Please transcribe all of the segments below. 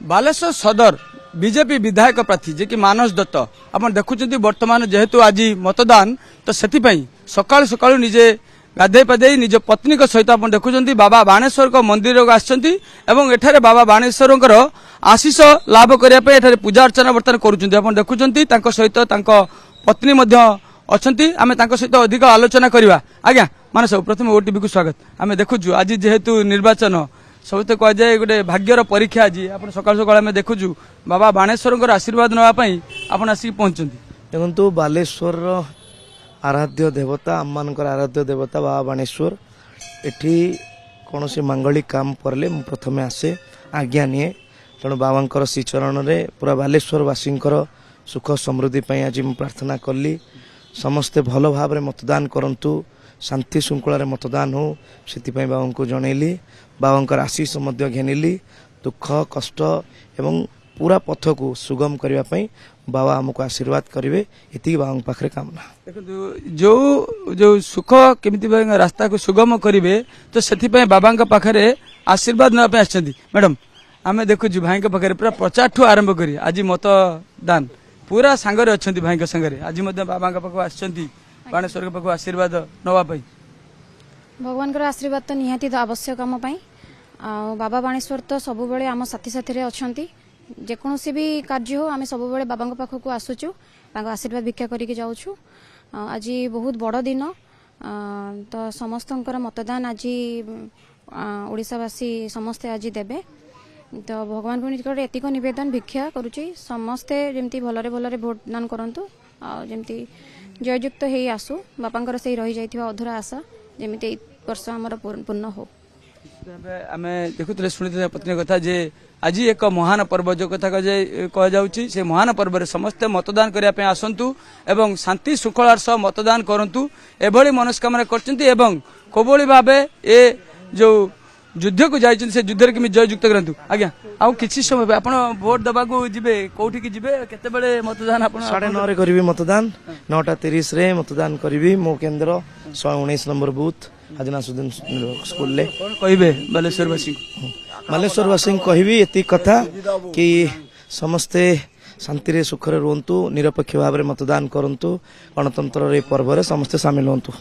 बालेश्वर सदर बीजेपी विधायक प्रार्थी जे कि मानस दत्त आप देखुं बर्तमान जेहेतु आज मतदान तो से सकाल सकाल निजे गाधे पाधे निज पत्नी सहित आप देखुं बाबा बाणेश्वर मंदिर को आसछन्ती बाबा बाणेश्वर आशीष लाभ करने पूजा अर्चना बर्तमान करुँच देखुं सहित पत्नी अच्छी आम सहित अधिक आलोचना करवा आज्ञा मानस प्रथम ओटीवी को स्वागत आम देखुँ आज जेहेतु निर्वाचन सब तो कह जाए गोटे भाग्यर परीक्षा आज आप सकाल सकाल आम देखुँ बाबा बाणेश्वर आशीर्वाद नापी आप आसिक पहुंचती देखो बालेश्वर आराध्य देवता आम मान आराध्य देवता बाबा बाणेश्वर एठी कौन से मांगलिक काम पड़े मुझे प्रथम आसे आज्ञा निए तेणु बाबा श्रीचरण में पूरा बालेश्वरवासी सुख समृद्धि आज प्रार्थना कली समस्ते भल भाव मतदान करंतु शांति श्रृंखला मतदान हो से बाबा को जनइली बाबा आशीष घेनिली दुख कष्ट एवं पूरा पथ को सुगम करने बाबा आमको आशीर्वाद करेंगे ये बाबा पाखे कामना देखो जो जो सुख केमिति रास्ता को सुगम करेंगे तो से बाबा पाखे आशीर्वाद नापी आसछन्ती मैडम आम देखु भाई पाखे पूरा प्रचार ठू आरंभ कर आज मतदान पूरा सांगरे अच्छा भाई सांगरे आज बाबा पाख आसछन्ती बाणेश्वर पाख आशीर्वाद नापी भगवान आशीर्वाद तो निहाती आवश्यक आम बाबा बाणेश्वर तो सब बेले आम साथी साथी अच्छा जेकोसी भी कार्य हो आम सब बेले बाबा पाखक आसुचु आशीर्वाद भिक्षा करके जाऊँ आज बहुत बड़ दिन तो समस्त मतदान आज ओडिशावासी समस्ते आज देवे तो भगवान को निकट एतिक नवेदन भिक्षा करुच्ची समस्ते जमती भलरे भलरे भोट दान करंतु जमती जययुक्त हो आसु बापा से रही जाइथिबा अधूरा आशा जमी वर्ष आमर पूर्ण हो आम देखुले शुणी पत्नी कथा जे आज एक महान पर्व जो कथा कह जाउची से महान पर्व समस्ते मतदान करने आसतु एवं शांति श्रृंखलार सह मतदान करंतु एभली मनस्कामना करचंती एवं कोभली भाबे ए जो युद्ध को जाइछन से युद्ध के जययुक्त करंतु आज्ञा आउ किछि समय आपण वोट दबा को जिबे कोठी की जिबे केते बेले मतदान आपण 9:30 रे करबी मतदान 9:30 रे मतदान करबी मो केंद्र 119 नंबर बूथ आज नासुद्दीन स्कूल ले कोन कहिबे बालेश्वरवासी कहबी एति कथा कि समस्ते शांति रे सुख रे रुहंतु निरपेक्ष भाव में मतदान करंतु गणतंत्र रे पर्व रे समस्ते शामिल होंतु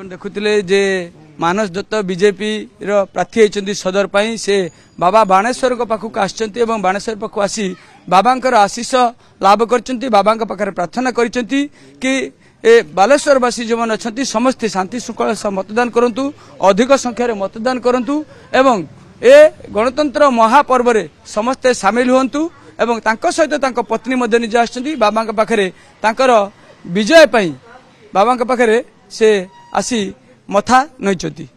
देखुले जे मानस दत्त बीजेपी रो प्रार्थी होइछन्ती सदर पई से बाबा बाणेश्वर को पाखु आछन्ती एवं बाणेश्वर पाखु आसी बाबांकर आशीष लाभ करछन्ती बाबांका पाखरे प्रार्थना करछन्ती कि ए बालेश्वरवासी जो अच्छा समस्ते शांति श्रृंखला सह मतदान करंतु अधिक संख्यार मतदान करंतु एवं ए गणतंत्र महापर्व रे समस्ते सामिल हुंतु एवं तांको सहित तांको पत्नी मध्य निजे आछन्ती बाबांका पाखरे तांकर विजय पई बाबांका पाखरे से आसी मथा नैचंती।